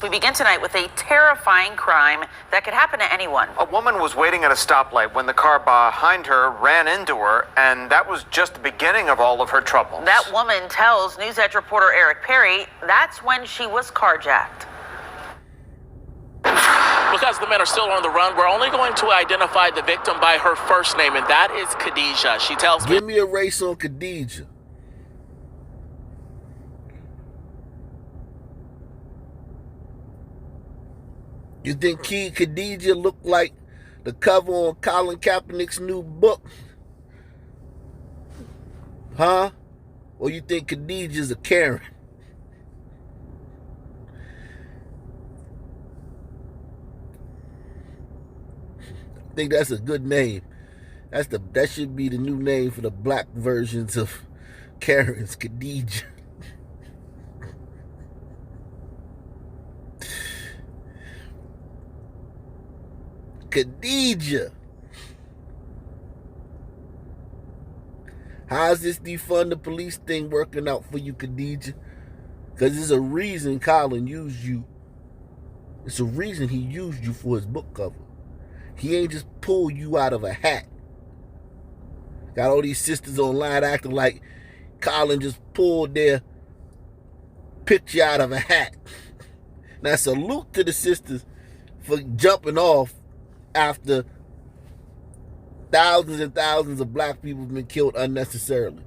We begin tonight with a terrifying crime that could happen to anyone. A woman was waiting at a stoplight when the car behind her ran into her, and that was just the beginning of all of her troubles. That woman tells News Edge reporter Eric Perry that's when she was carjacked. Because the men are still on the run, we're only going to identify the victim by her first name, and that is Khadijah. She tells me... Give me a race on Khadijah. You think Khadijah looked like the cover on Colin Kaepernick's new book? Huh? Or you think Khadijah's a Karen? I think that's a good name. That should be the new name for the black versions of Karen's, Khadijah. Khadijah. How's this defund the police thing working out for you, Khadijah? Because there's a reason Colin used you. It's a reason he used you for his book cover. He ain't just pull you out of a hat. Got all these sisters online acting like Colin just pulled their picture out of a hat. Now, salute to the sisters for jumping off after thousands and thousands of black people have been killed unnecessarily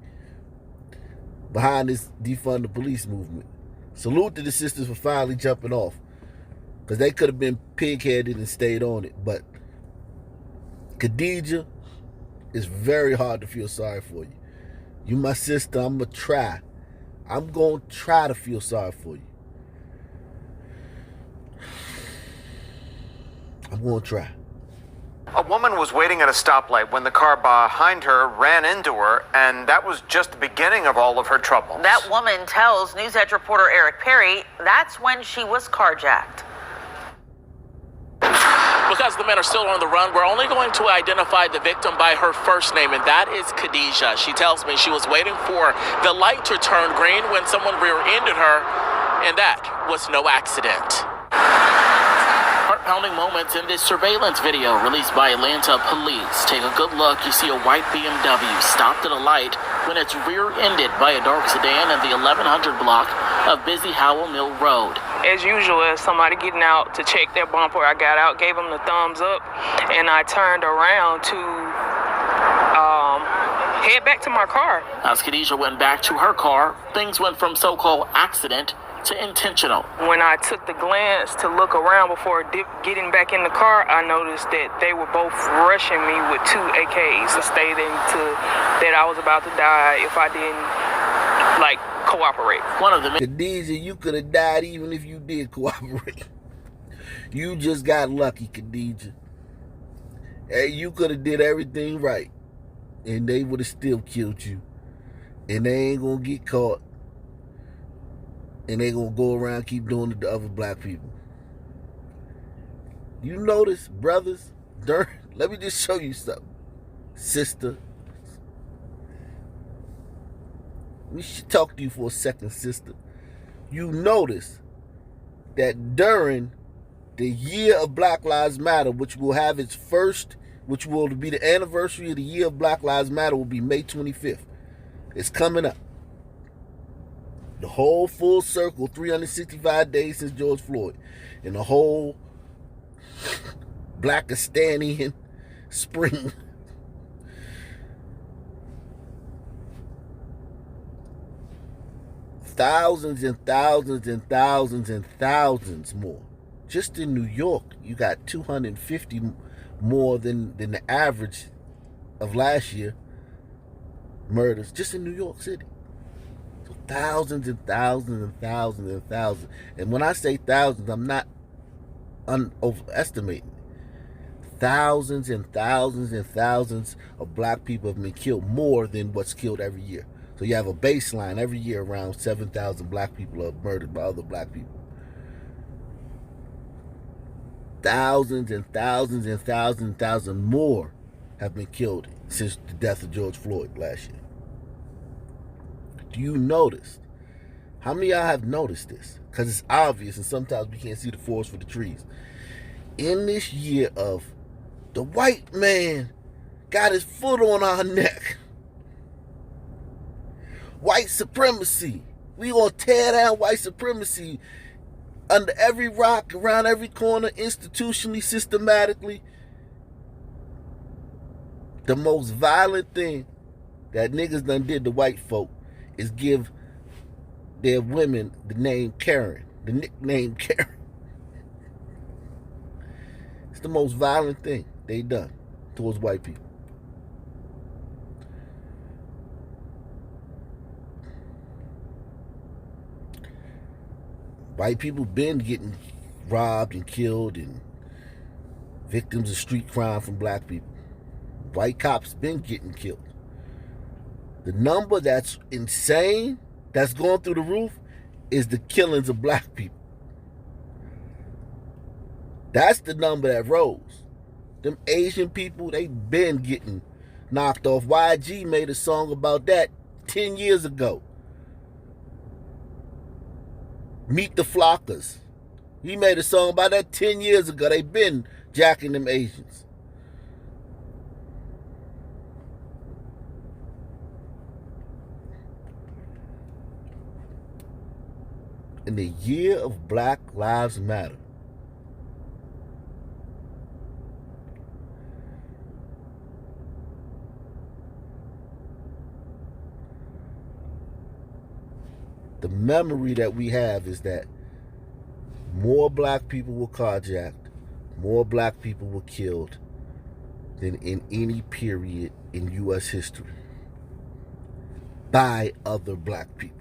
behind this defund the police movement. Salute to the sisters for finally jumping off, because they could have been pig-headed and stayed on it. But Khadijah, it's very hard to feel sorry for you. You my sister, I'm going to try. I'm going to try to feel sorry for you. I'm going to try. A woman was waiting at a stoplight when the car behind her ran into her, and that was just the beginning of all of her troubles. That woman tells News Edge reporter Eric Perry that's when she was carjacked. Because the men are still on the run, we're only going to identify the victim by her first name, and that is Khadijah. She tells me she was waiting for the light to turn green when someone rear-ended her, and that was no accident. Heart-pounding moments in this surveillance video released by Atlanta police. Take a good look. You see a white BMW stopped at a light when it's rear-ended by a dark sedan in the 1100 block of Busy Howell Mill Road. As usual, as somebody getting out to check their bumper, I got out, gave them the thumbs up, and I turned around to head back to my car. As Khadijah went back to her car, things went from so-called accident to intentional. When I took the glance to look around before getting back in the car, I noticed that they were both rushing me with 2 AKs, stating that I was about to die if I didn't, cooperate. One of them. Khadijah, you could have died even if you did cooperate. You just got lucky, Khadijah. Hey, you could have did everything right, and they would have still killed you. And they ain't gonna get caught. And they gonna go around keep doing it to other black people. You notice, brothers, let me just show you something. Sister. We should talk to you for a second, sister. You notice that during the year of Black Lives Matter, which will have its first, which will be the anniversary of the year of Black Lives Matter, will be May 25th. It's coming up. The whole full circle, 365 days since George Floyd. And the whole Blackistanian spring. Thousands and thousands and thousands and thousands more. Just in New York, you got 250 more than the average of last year murders just in New York City. So thousands and thousands and thousands and thousands. And when I say thousands, I'm not overestimating. Thousands and thousands and thousands of black people have been killed, more than what's killed every year. So you have a baseline every year around 7,000 black people are murdered by other black people. Thousands and thousands and thousands and thousands more have been killed since the death of George Floyd last year. Do you notice? How many of y'all have noticed this? because it's obvious, and sometimes we can't see the forest for the trees. In this year of the white man got his foot on our neck, white supremacy, we gonna tear down white supremacy under every rock, around every corner, institutionally, systematically. The most violent thing that niggas done did to white folk is give their women the name Karen, the nickname Karen. It's the most violent thing they done towards white people. White people been getting robbed and killed and victims of street crime from black people. White cops been getting killed. The number that's insane, that's going through the roof, is the killings of black people. That's the number that rose. Them Asian people, they been getting knocked off. YG made a song about that 10 years ago. Meet the Flockers. He made a song about that 10 years ago. They been jacking them Asians. In the year of Black Lives Matter, the memory that we have is that more black people were carjacked, more black people were killed than in any period in U.S. history by other black people.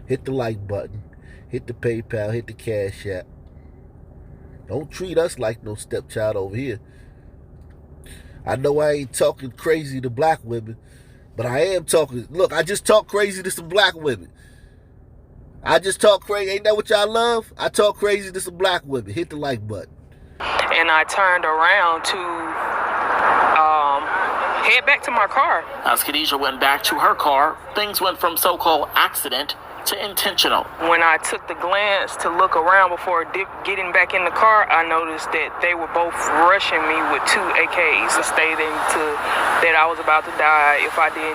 Hit the like button. Hit the PayPal, hit the Cash App. Don't treat us like no stepchild over here. I know I ain't talking crazy to black women, but I am talking. Look, I just talk crazy to some black women. I just talk crazy. Ain't that what y'all love? I talk crazy to some black women. Hit the like button. And I turned around to head back to my car. As Khadijah went back to her car, things went from so-called accident to intentional. When I took the glance to look around before getting back in the car, I noticed that they were both rushing me with 2 AKs, stating that I was about to die if I didn't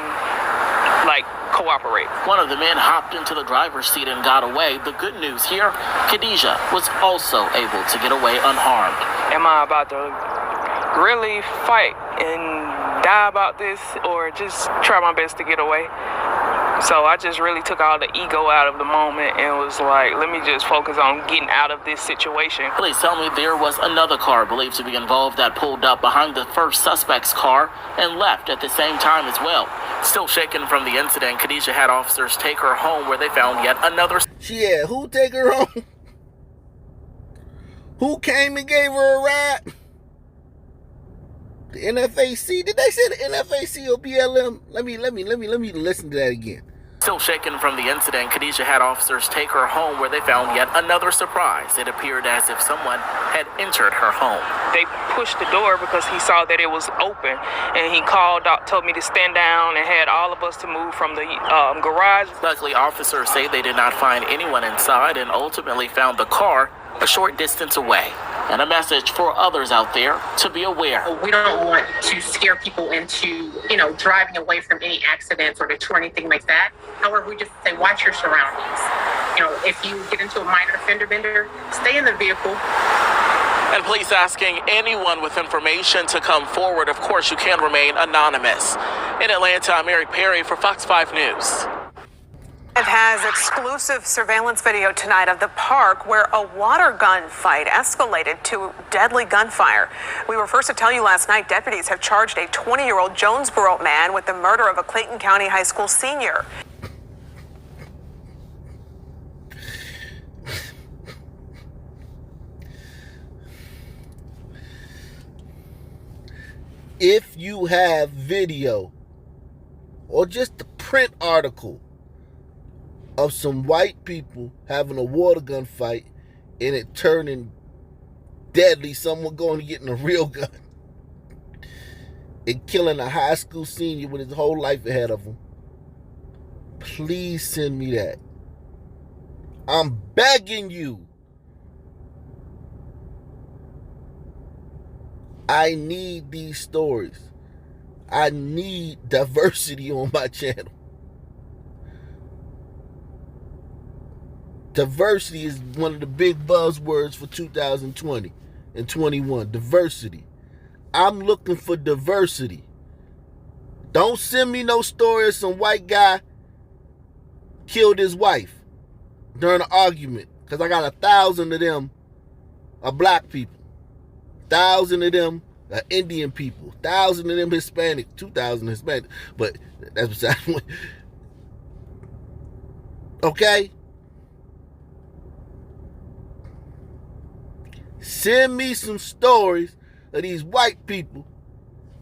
cooperate. One of the men hopped into the driver's seat and got away. The good news here, Khadijah was also able to get away unharmed. Am I about to really fight and die about this, or just try my best to get away? So I just really took all the ego out of the moment and was like, let me just focus on getting out of this situation. Police tell me there was another car believed to be involved that pulled up behind the first suspect's car and left at the same time as well. Still shaken from the incident, Khadijah had officers take her home where they found yet another... Yeah, who take her home? Who came and gave her a ride? The NFAC? Did they say the NFAC or BLM? Let me listen to that again. Still shaken from the incident, Khadijah had officers take her home where they found yet another surprise. It appeared as if someone had entered her home. They pushed the door because he saw that it was open, and he told me to stand down, and had all of us to move from the garage. Luckily, officers say they did not find anyone inside and ultimately found the car a short distance away. And a message for others out there to be aware. We don't want to scare people into, driving away from any accidents or deter anything like that. However, we just say, watch your surroundings. If you get into a minor fender bender, stay in the vehicle. And police asking anyone with information to come forward. Of course, you can remain anonymous. In Atlanta, I'm Eric Perry for Fox 5 News. It has exclusive surveillance video tonight of the park where a water gun fight escalated to deadly gunfire. We were first to tell you last night deputies have charged a 20-year-old Jonesboro man with the murder of a Clayton County high school senior. If you have video or just a print article of some white people having a water gun fight and it turning deadly, someone going to getting a real gun and killing a high school senior with his whole life ahead of him. Please send me that. I'm begging you. I need these stories. I need diversity on my channel. Diversity is one of the big buzzwords for 2020 and 21. Diversity. I'm looking for diversity. Don't send me no story of some white guy killed his wife during an argument, because I got 1,000 of them are black people, 1,000 of them are Indian people, 1,000 of them Hispanic, 2,000 Hispanic, but that's besides the point. Okay? Send me some stories of these white people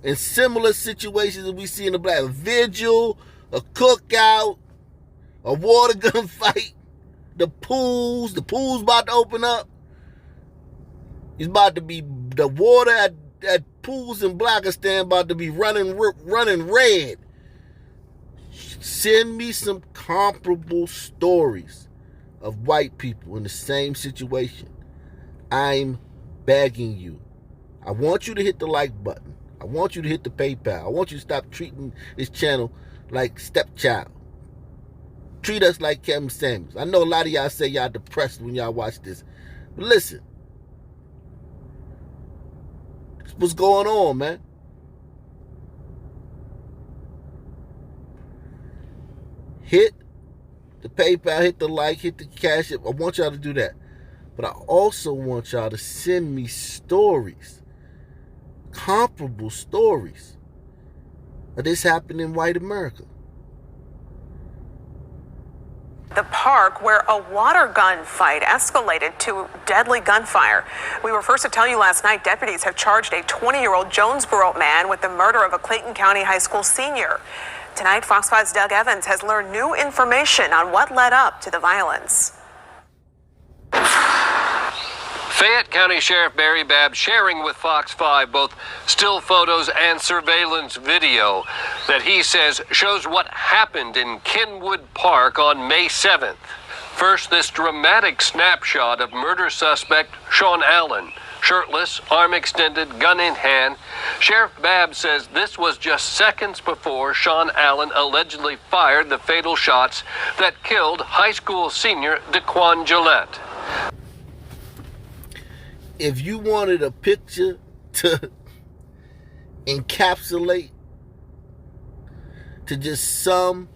in similar situations that we see in the black. A vigil, a cookout, a water gun fight, the pools about to open up. It's about to be the water at pools in Blackistan about to be running red. Send me some comparable stories of white people in the same situation. I'm begging you. I want you to hit the like button. I want you to hit the PayPal. I want you to stop treating this channel like stepchild. Treat us like Kevin Samuels. I know a lot of y'all say y'all depressed when y'all watch this. But listen. This is what's going on, man. Hit the PayPal, hit the like, hit the Cash App. I want y'all to do that. But I also want y'all to send me stories. Comparable stories of this happened in white America. The park where a water gun fight escalated to deadly gunfire. We were first to tell you last night deputies have charged a 20-year-old Jonesboro man with the murder of a Clayton County high school senior. Tonight, Fox 5's Doug Evans has learned new information on what led up to the violence. Fayette County Sheriff Barry Babb sharing with Fox 5 both still photos and surveillance video that he says shows what happened in Kenwood Park on May 7th. First, this dramatic snapshot of murder suspect Sean Allen. Shirtless, arm extended, gun in hand. Sheriff Babb says this was just seconds before Sean Allen allegedly fired the fatal shots that killed high school senior Daquan Gillette. If you wanted a picture to encapsulate, to just sum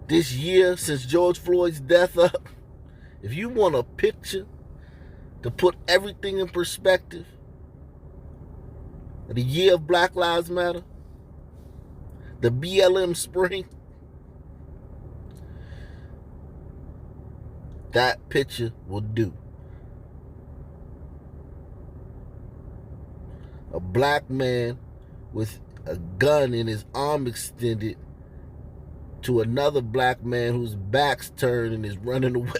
this year since George Floyd's death up, if you want a picture to put everything in perspective, the year of Black Lives Matter, the BLM spring, that picture will do. A black man with a gun in his arm extended to another black man whose back's turned and is running away.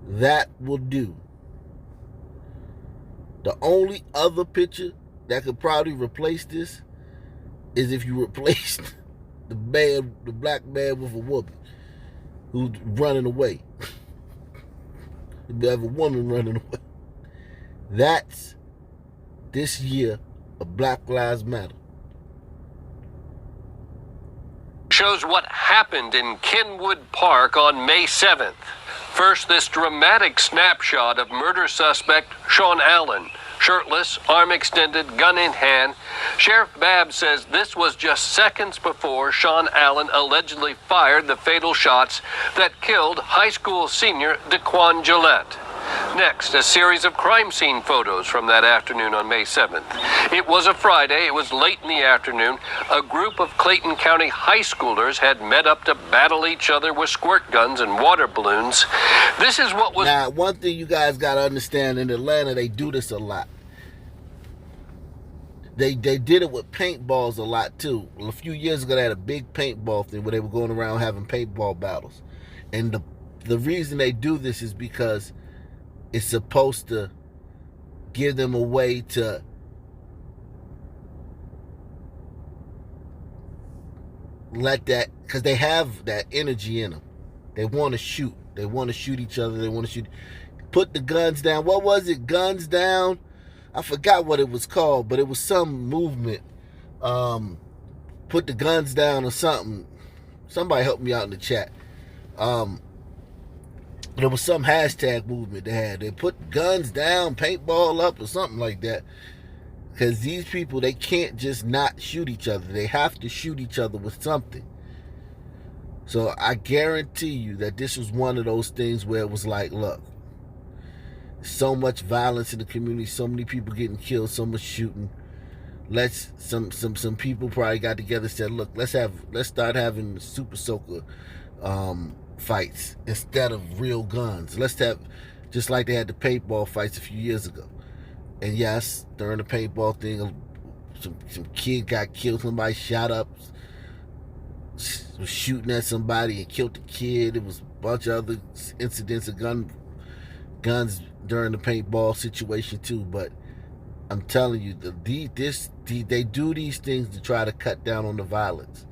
That will do. The only other picture that could probably replace this is if you replaced the black man with a woman who's running away. You have a woman running away. That's this year of Black Lives Matter. Shows what happened in Kenwood Park on May 7th. First, this dramatic snapshot of murder suspect Sean Allen. Shirtless, arm extended, gun in hand. Sheriff Babb says this was just seconds before Sean Allen allegedly fired the fatal shots that killed high school senior Daquan Gillette. Next, a series of crime scene photos from that afternoon on May 7th. It was a Friday. It was late in the afternoon. A group of Clayton County high schoolers had met up to battle each other with squirt guns and water balloons. This is what was... Now, one thing you guys got to understand, in Atlanta, they do this a lot. They did it with paintballs a lot, too. A few years ago, they had a big paintball thing where they were going around having paintball battles. And the reason they do this is because it's supposed to give them a way to let that, because they have that energy in them. They want to shoot. They want to shoot each other. They want to shoot. Put the guns down. What was it? Guns down? I forgot what it was called, but it was some movement. Put the guns down or something. Somebody help me out in the chat. There was some hashtag movement they had. They put guns down, paintball up, or something like that. Because these people, they can't just not shoot each other. They have to shoot each other with something. So I guarantee you that this was one of those things where it was like, look, so much violence in the community, so many people getting killed, so much shooting. Some people probably got together and said, look, let's start having super soaker fights instead of real guns. Let's have, just like they had the paintball fights a few years ago. And yes, during the paintball thing, some kid got killed. Somebody shot up, was shooting at somebody and killed the kid. It was a bunch of other incidents of guns during the paintball situation too. But I'm telling you, they do these things to try to cut down on the violence.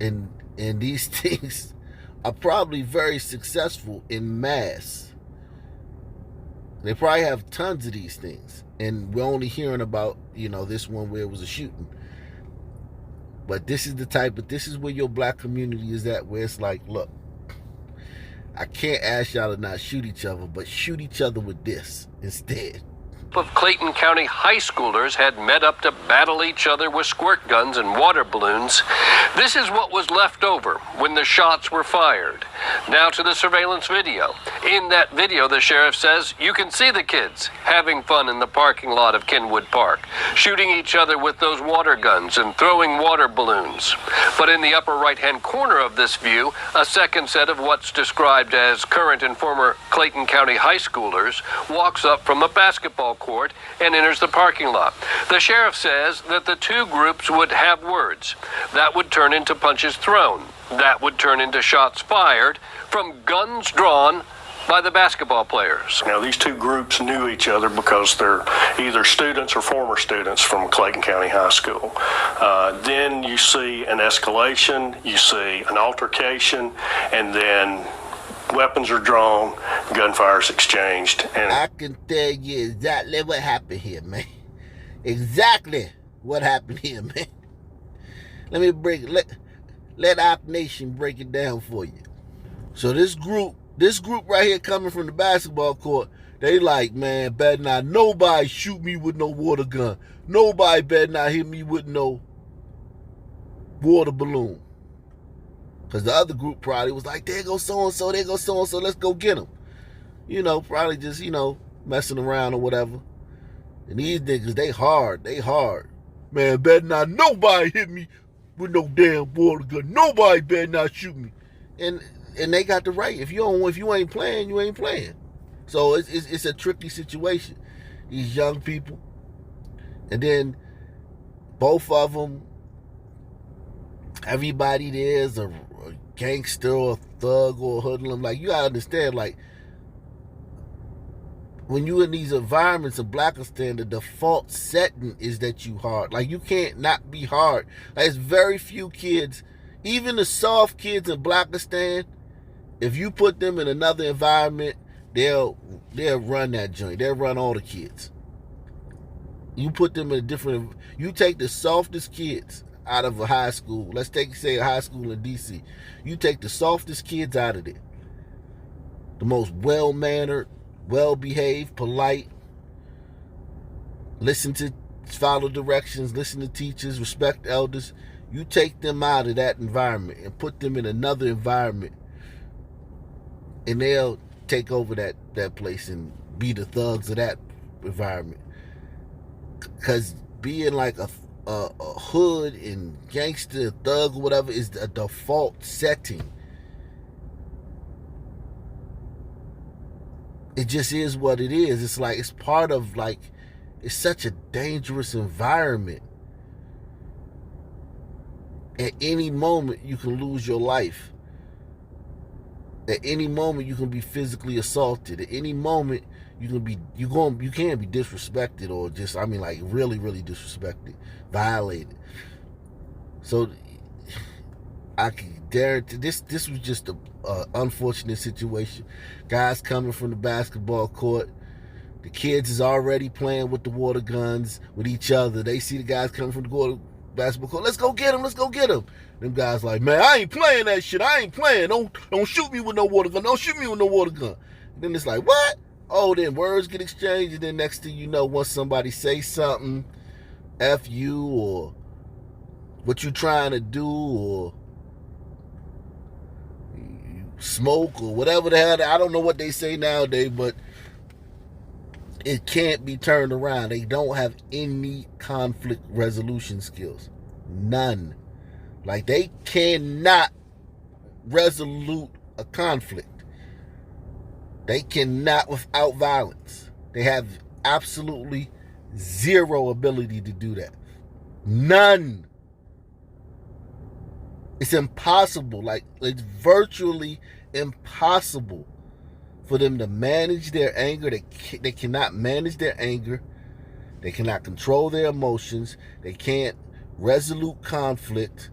And these things are probably very successful in mass. They probably have tons of these things. And we're only hearing about, this one where it was a shooting. But this is where your black community is at, where it's like, look, I can't ask y'all to not shoot each other, but shoot each other with this instead. Of Clayton County high schoolers had met up to battle each other with squirt guns and water balloons. This is what was left over when the shots were fired. Now to the surveillance video. In that video, the sheriff says you can see the kids having fun in the parking lot of Kenwood Park, shooting each other with those water guns and throwing water balloons. But in the upper right-hand corner of this view, a second set of what's described as current and former Clayton County high schoolers walks up from a basketball court and enters the parking lot. The sheriff says that the two groups would have words. That would turn into punches thrown. That would turn into shots fired from guns drawn by the basketball players. Now, these two groups knew each other because they're either students or former students from Clayton County High School. Then you see an escalation, you see an altercation, and then weapons are drawn, gunfire's exchanged. And I can tell you exactly what happened here, man. Exactly what happened here, man. Let Op Nation break it down for you. So this group right here coming from the basketball court, they like, man, better not nobody shoot me with no water gun. Nobody better not hit me with no water balloon. Because the other group probably was like, there goes so-and-so, there goes so-and-so, let's go get them. Probably just, messing around or whatever. And these niggas, they hard. Man, better not nobody hit me with no damn water gun. Nobody better not shoot me. And they got the right. If you ain't playing, you ain't playing. So it's a tricky situation. These young people. And then both of them, everybody there is a gangster or a thug or a hoodlum. Like, you gotta understand, like, when you in these environments of Blackistan, the default setting is that you hard. Like, you can't not be hard. Like, there's very few kids, even the soft kids in Blackistan, if you put them in another environment, they'll run that joint. They'll run all the kids. You put them in you take the softest kids out of a high school. Let's say a high school in DC. You take the softest kids out of there. The most well-mannered, well-behaved, polite, follow directions, listen to teachers, respect elders. You take them out of that environment and put them in another environment, and they'll take over that place and be the thugs of that environment. Because being like a hood and gangster, thug, or whatever is a default setting. It just is what it is. It's like, it's part of, like, it's such a dangerous environment. At any moment, you can lose your life. At any moment, you can be physically assaulted. At any moment, you can be disrespected, or just, I mean, like, really, really disrespected, violated. So I can guarantee this was just a unfortunate situation. Guys coming from the basketball court. The kids is already playing with the water guns with each other. They see the guys coming from the basketball court. Let's go get him. Let's go get him. Them guys like, man, I ain't playing that shit. I ain't playing. Don't shoot me with no water gun. Don't shoot me with no water gun. And then it's like, what? Oh, then words get exchanged, and then next thing you know, once somebody say something, F you, or what you trying to do, or smoke, or whatever the hell, I don't know what they say nowadays, but it can't be turned around. They don't have any conflict resolution skills. None. Like, they cannot resolute a conflict. They cannot without violence. They have absolutely zero ability to do that. None. It's impossible. Like, it's virtually impossible for them to manage their anger. They cannot manage their anger. They cannot control their emotions. They can't resolute conflict.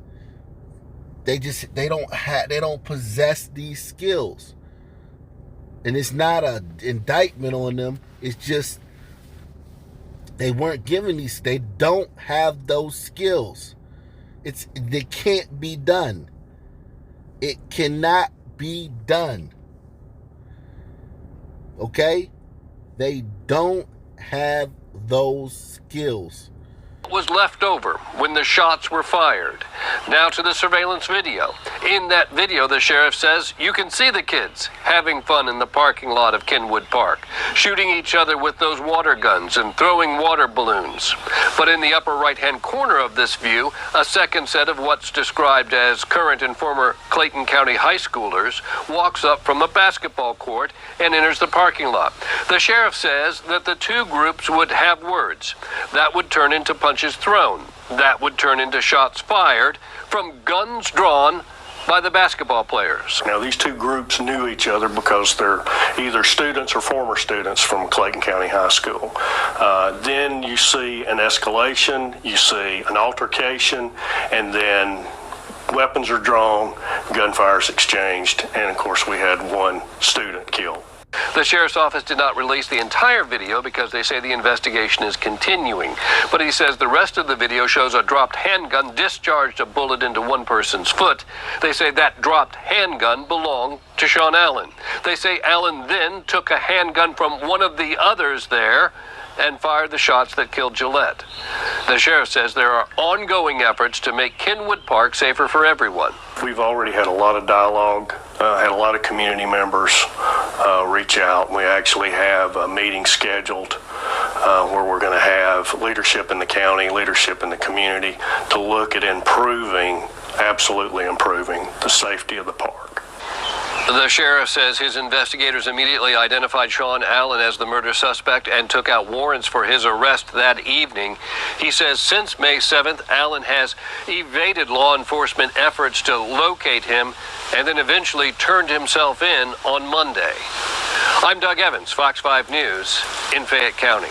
They don't possess these skills. And it's not an indictment on them. It's just they weren't given these. They don't have those skills. They can't be done. It cannot be done. Okay? They don't have those skills. Was left over when the shots were fired. Now to the surveillance video. In that video, the sheriff says you can see the kids having fun in the parking lot of Kenwood Park, shooting each other with those water guns and throwing water balloons. But in the upper right-hand corner of this view, a second set of what's described as current and former Clayton County high schoolers walks up from a basketball court and enters the parking lot. The sheriff says that the two groups would have words. That would turn into punches thrown. That would turn into shots fired from guns drawn by the basketball players. Now, these two groups knew each other because they're either students or former students from Clayton County High School. Then you see an escalation, you see an altercation, and then weapons are drawn, gunfire is exchanged, and of course we had one student killed. The sheriff's office did not release the entire video because they say the investigation is continuing. But he says the rest of the video shows a dropped handgun discharged a bullet into one person's foot. They say that dropped handgun belonged to Sean Allen. They say Allen then took a handgun from one of the others there and fired the shots that killed Gillette. The sheriff says there are ongoing efforts to make Kenwood Park safer for everyone. We've already had a lot of dialogue, had a lot of community members reach out. We actually have a meeting scheduled where we're going to have leadership in the county, leadership in the community to look at absolutely improving the safety of the park. The sheriff says his investigators immediately identified Sean Allen as the murder suspect and took out warrants for his arrest that evening. He says since May 7th, Allen has evaded law enforcement efforts to locate him and then eventually turned himself in on Monday. I'm Doug Evans, Fox 5 News in Fayette County.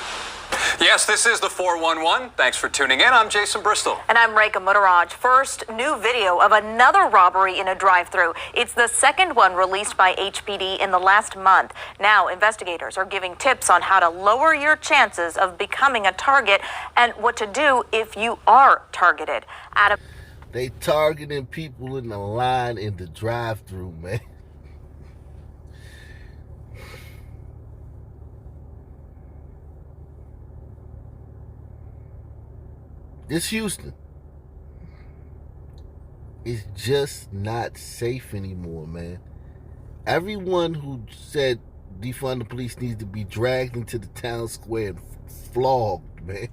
Yes, this is the 411. Thanks for tuning in. I'm Jason Bristol. And I'm Rekha Mutteraj. First, new video of another robbery in a drive-thru. It's the second one released by HPD in the last month. Now, investigators are giving tips on how to lower your chances of becoming a target and what to do if you are targeted. They targeting people in the line in the drive-thru, man. It's Houston. It's just not safe anymore, man. Everyone who said defund the police needs to be dragged into the town square and flogged, man.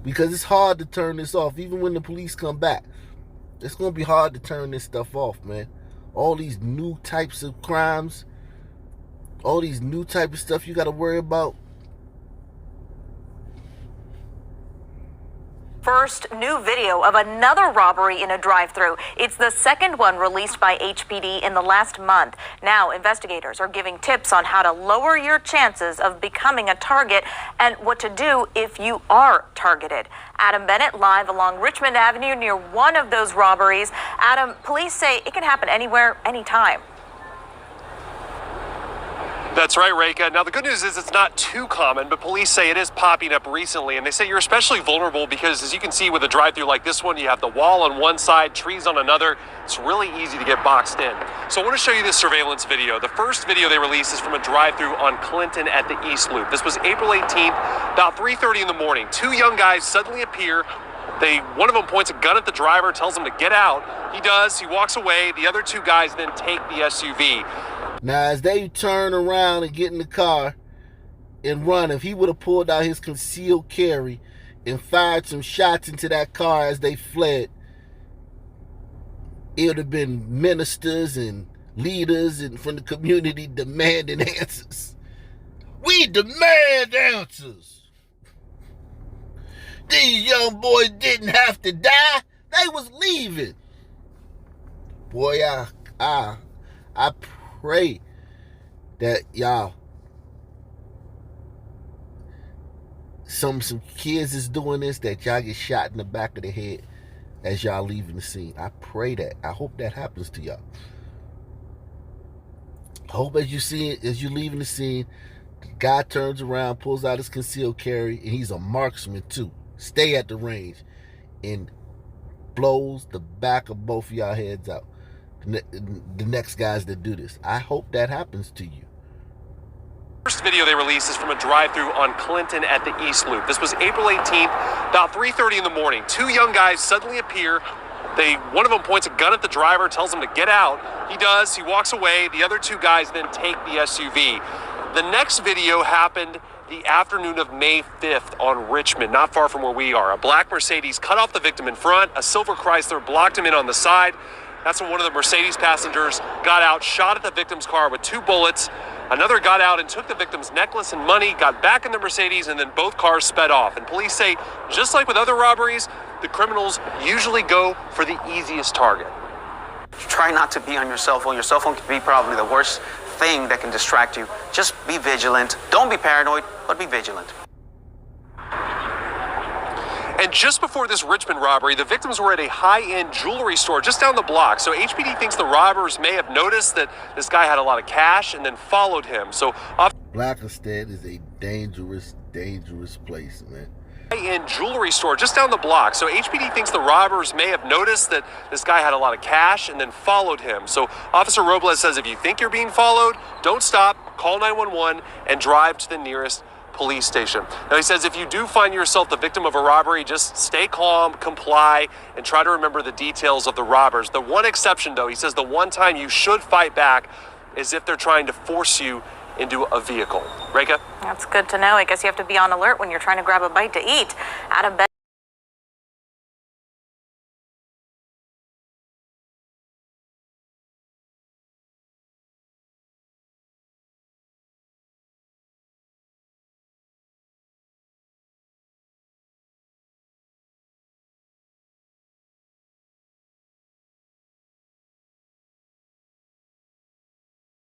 Because it's hard to turn this off. Even when the police come back, it's going to be hard to turn this stuff off, man. All these new types of crimes, all these new type of stuff you got to worry about. first new video of another robbery in a drive-thru. It's the second one released by HPD in the last month. Now, investigators are giving tips on how to lower your chances of becoming a target and what to do if you are targeted. Adam Bennett live along Richmond Avenue near one of those robberies. Adam, police say it can happen anywhere, anytime. That's right, Reka. Now, the good news is it's not too common, but police say it is popping up recently, and they say you're especially vulnerable because, as you can see with a drive-thru like this one, you have the wall on one side, trees on another. It's really easy to get boxed in. So I want to show you this surveillance video. The first video they released is from a drive-thru on Clinton at the East Loop. This was April 18th, about 3:30 in the morning. Two young guys suddenly appear. One of them points a gun at the driver, tells him to get out. He does. He walks away. The other two guys then take the SUV. Now, as they turn around and get in the car and run, if he would have pulled out his concealed carry and fired some shots into that car as they fled, it would have been ministers and leaders and from the community demanding answers. We demand answers. These young boys didn't have to die. They was leaving. Boy, I pray that y'all, some kids is doing this, that y'all get shot in the back of the head as y'all leaving the scene. I pray that. I hope that happens to y'all. I hope as you leaving the scene, the guy turns around, pulls out his concealed carry, and he's a marksman too. Stay at the range and blows the back of both of y'all heads out. The next guys that do this. I hope that happens to you. First video they released is from a drive-thru on Clinton at the East Loop. This was April 18th, about 3:30 in the morning. Two young guys suddenly appear. One of them points a gun at the driver, tells him to get out. He does. He walks away. The other two guys then take the SUV. The next video happened the afternoon of May 5th on Richmond, not far from where we are. A black Mercedes cut off the victim in front. A silver Chrysler blocked him in on the side. That's when one of the Mercedes passengers got out, shot at the victim's car with 2 bullets. Another got out and took the victim's necklace and money, got back in the Mercedes, and then both cars sped off. And police say, just like with other robberies, the criminals usually go for the easiest target. Try not to be on your cell phone. Your cell phone can be probably the worst thing that can distract you. Just be vigilant. Don't be paranoid, but be vigilant. And just before this Richmond robbery, the victims were at a high-end jewelry store just down the block. So HPD thinks the robbers may have noticed that this guy had a lot of cash and then followed him. So Blackenstead is a dangerous, dangerous place, man. High-end jewelry store just down the block. So HPD thinks the robbers may have noticed that this guy had a lot of cash and then followed him. So Officer Robles says if you think you're being followed, don't stop, call 911 and drive to the nearest police station. Now, he says if you do find yourself the victim of a robbery, just stay calm, comply, and try to remember the details of the robbers. The one exception, though, he says the one time you should fight back is if they're trying to force you into a vehicle. Reka? That's good to know. I guess you have to be on alert when you're trying to grab a bite to eat. Adam